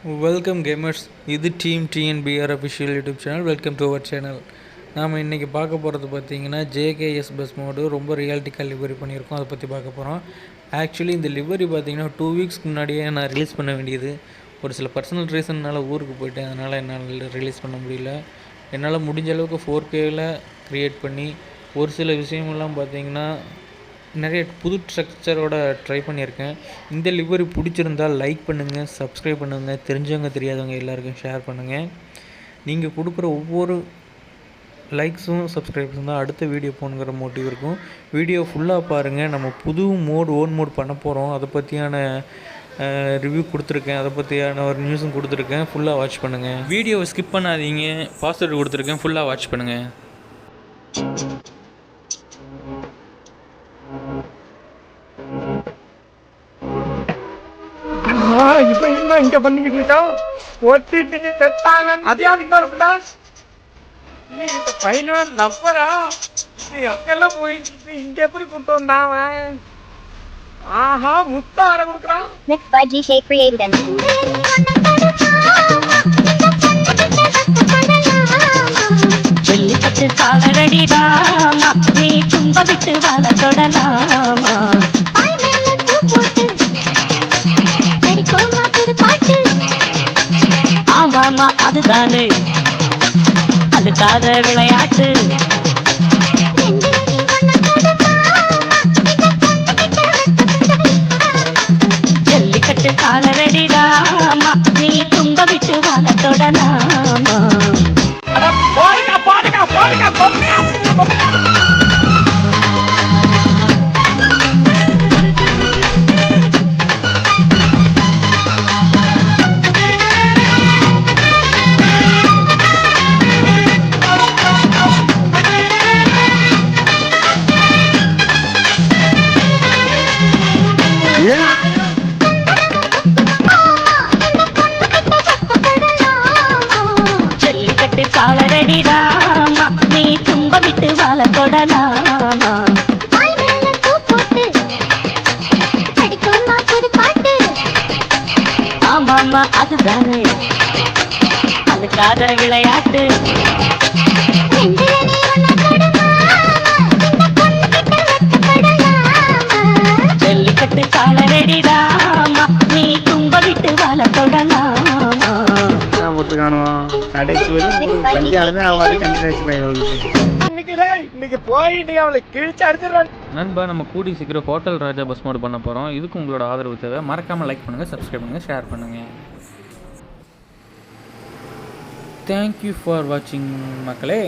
Welcome gamers, இது team TNPR official YouTube channel. Welcome to our channel. நாம் இன்றைக்கி பார்க்க போகிறது பார்த்திங்கன்னா ஜேகேஎஸ் பஸ் மோடு ரொம்ப ரியாலிட்டிக்காக லிவரி பண்ணியிருக்கோம். அதை பற்றி பார்க்க போகிறோம். ஆக்சுவலி இந்த லிவரி பார்த்திங்கன்னா 2 வீக்ஸ்க்கு முன்னாடியே நான் ரிலீஸ் பண்ண வேண்டியது. ஒரு சில பர்சனல் ரீசன்னால் ஊருக்கு போயிட்டேன். அதனால் என்னால் ரிலீஸ் பண்ண முடியல. என்னால் முடிஞ்ச அளவுக்கு 4Kவில் க்ரியேட் பண்ணி ஒரு சில விஷயமெல்லாம் பார்த்திங்கன்னா நிறைய புது ஸ்ட்ரக்சரோட ட்ரை பண்ணியிருக்கேன். இந்த லிவரி பிடிச்சிருந்தால் லைக் பண்ணுங்கள், சப்ஸ்கிரைப் பண்ணுங்கள், தெரிஞ்சவங்க தெரியாதவங்க எல்லாருக்கும் ஷேர் பண்ணுங்கள். நீங்கள் கொடுக்குற ஒவ்வொரு லைக்ஸும் சப்ஸ்கிரைப்ஸும் தான் அடுத்த வீடியோ போகணுங்கிற மோட்டிவ் இருக்கும். வீடியோ ஃபுல்லாக பாருங்கள். நம்ம புது ஓன் மோட் பண்ண போகிறோம். அதை பற்றியான ரிவ்யூ கொடுத்துருக்கேன். அதை பற்றியான ஒரு நியூஸும் கொடுத்துருக்கேன். ஃபுல்லாக வாட்ச் பண்ணுங்கள். வீடியோவை ஸ்கிப் பண்ணாதீங்க. பாஸ்வேர்டு கொடுத்துருக்கேன். ஃபுல்லாக வாட்ச் பண்ணுங்கள். இப்ப என்ன இங்க பண்ணிக்கிட்டு இருக்கோம்? ஒத்திட்டு செத்தாங்க. அதிகாரிக்கு இருக்குடா. இந்த பையன் நம்பரா? எங்கெல்லாம் போயிட்டு இங்க எப்படி கொண்டு வந்தான்? ஆஹா, முத்த ஆர கொடுக்குறான். Mixed by G Shay created and jallikattu காலரடிடாமா, நீ தும்ப விட்டு வாழ தொடலாமா. ஆமாமா, அதுதானே அதுக்காக விளையாட்டு. ஜல்லிக்கட்டு காலரடிடாமா, நீ தும்ப விட்டு வாழ தொடலாமா. ஜல்லிக்கட்டு காலரடிடாமா, நீ தும்ப விட்டு வாழ தொடலாமா. ஆமாமா, அதுதானே அதுக்காக விளையாட்டு. ஜல்லிக்கட்டு காலரடிடாமா, நீ தும்ப விட்டு வாழ தொடலாமா. இன்னைக்கு போயிட்டு அவளை கிழிச்சு அடிச்சிடறான். நண்பா, நம்ம கூடி சீக்கிரம் ஹோட்டல் ராஜா பஸ் மோடு பண்ண போகிறோம். இதுக்கு உங்களோட ஆதரவு தேவை. மறக்காமல் லைக் பண்ணுங்கள், சப்ஸ்கிரைப் பண்ணுங்கள், ஷேர் பண்ணுங்கள். தேங்க்யூ ஃபார் வாட்சிங் மக்களே.